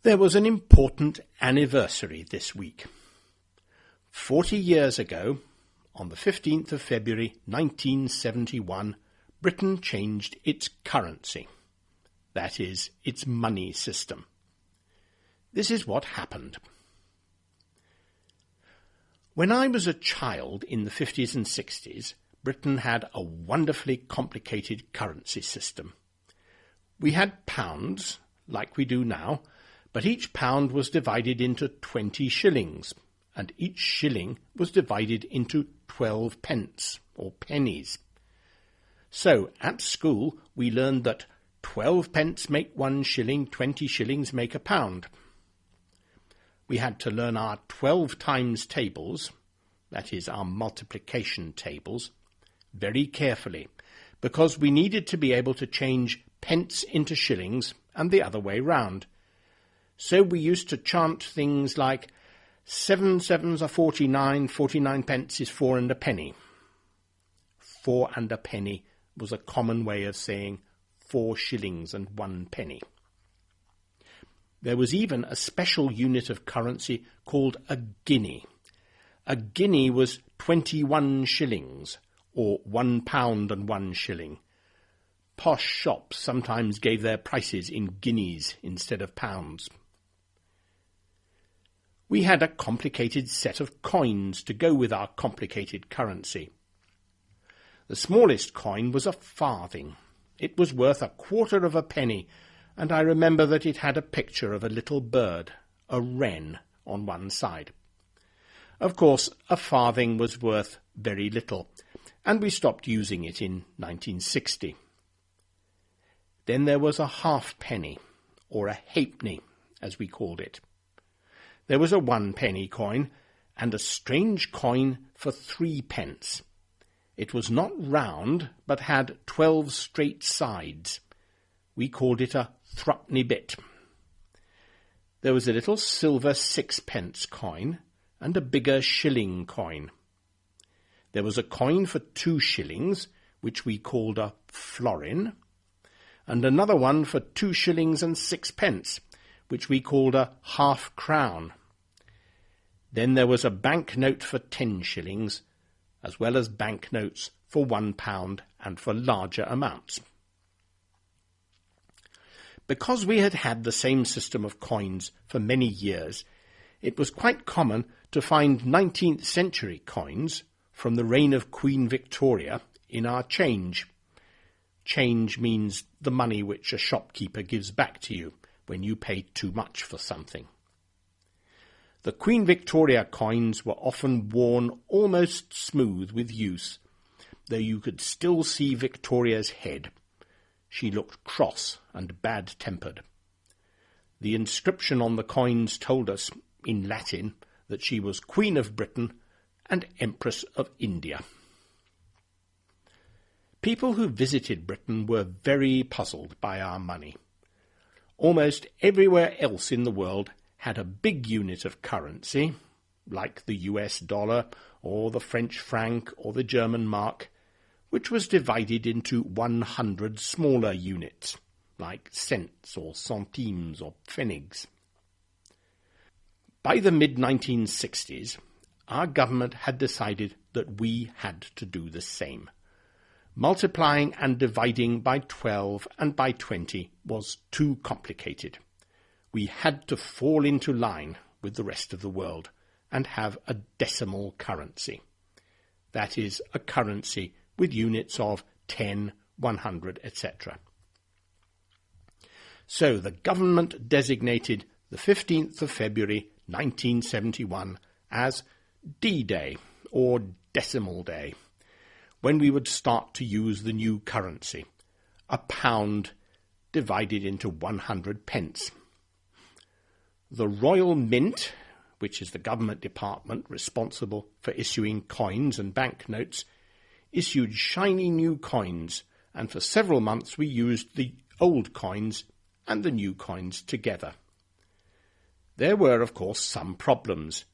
There was an important anniversary this week. 40 years ago, on the 15th of February 1971, Britain changed its currency. That is, its money system. This is what happened. When I was a child in the 50s and 60s, Britain had a wonderfully complicated currency system. We had pounds, like we do now, but each pound was divided into 20 shillings, and each shilling was divided into 12 pence, or pennies. So, at school, we learned that 12 pence make 1 shilling, 20 shillings make a pound. We had to learn our 12 times tables, that is, our multiplication tables, very carefully, because we needed to be able to change pence into shillings and the other way round. So we used to chant things like 7 sevens are 49, 49 pence is 4 and a penny. 4 and a penny was a common way of saying 4 shillings and 1 penny. There was even a special unit of currency called a guinea. A guinea was 21 shillings, or 1 pound and 1 shilling. Posh shops sometimes gave their prices in guineas instead of pounds. We had a complicated set of coins to go with our complicated currency. The smallest coin was a farthing. It was worth 1/4 of a penny, and I remember that it had a picture of a little bird, a wren, on one side. Of course, a farthing was worth very little, and we stopped using it in 1960. Then there was a halfpenny, or a halfpenny, as we called it. There was a 1 penny coin, and a strange coin for 3 pence. It was not round, but had 12 straight sides. We called it a thruppenny bit. There was a little silver 6-pence coin, and a bigger shilling coin. There was a coin for 2 shillings, which we called a florin, and another one for 2 shillings and 6 pence, which we called a half-crown. Then there was a banknote for 10 shillings, as well as banknotes for 1 pound and for larger amounts. Because we had had the same system of coins for many years, it was quite common to find 19th century coins from the reign of Queen Victoria in our change. Change means the money which a shopkeeper gives back to you when you pay too much for something. The Queen Victoria coins were often worn almost smooth with use, though you could still see Victoria's head. She looked cross and bad-tempered. The inscription on the coins told us, in Latin, that she was Queen of Britain and Empress of India. People who visited Britain were very puzzled by our money. Almost everywhere else in the world had a big unit of currency, like the US dollar or the French franc or the German mark, which was divided into 100 smaller units, like cents or centimes or pfennigs. By the mid-1960s, our government had decided that we had to do the same. Multiplying and dividing by 12 and by 20 was too complicated. We had to fall into line with the rest of the world and have a decimal currency. That is, a currency with units of 10, 100, etc. So the government designated the 15th of February 1971 as D-Day, or Decimal Day, when we would start to use the new currency, a pound divided into 100 pence. The Royal Mint, which is the government department responsible for issuing coins and banknotes, issued shiny new coins, and for several months we used the old coins and the new coins together. There were, of course, some problems.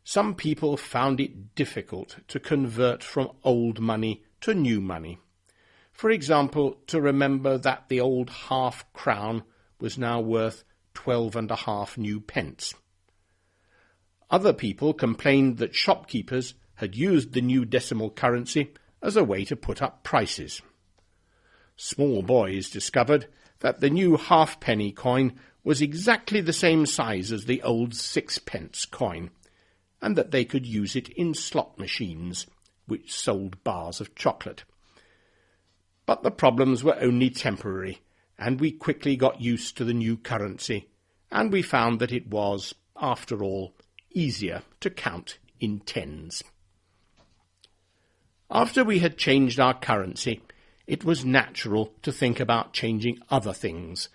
Some people found it difficult to convert from old money to new money. For example, to remember that the old half-crown was now worth 12.5 new pence. Other people complained that shopkeepers had used the new decimal currency as a way to put up prices. Small boys discovered that the new halfpenny coin was exactly the same size as the old sixpence coin, and that they could use it in slot machines, which sold bars of chocolate. But the problems were only temporary, and we quickly got used to the new currency, and we found that it was, after all, easier to count in tens. After we had changed our currency, it was natural to think about changing other things,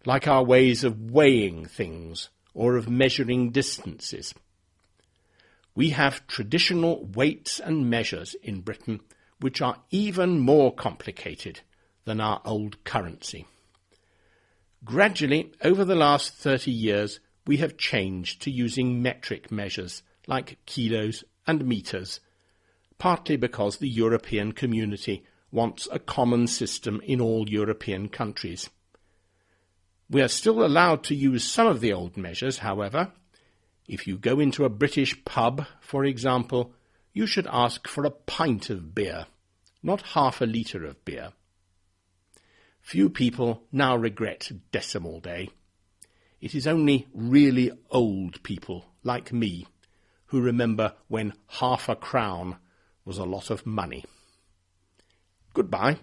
like our ways of weighing things or of measuring distances. We have traditional weights and measures in Britain which are even more complicated than our old currency. Gradually, over the last 30 years, we have changed to using metric measures like kilos and meters, partly because the European community wants a common system in all European countries. We are still allowed to use some of the old measures, however. If you go into a British pub, for example, you should ask for a pint of beer, not half a litre of beer. Few people now regret Decimal Day. It is only really old people, like me, who remember when half a crown was a lot of money. Goodbye.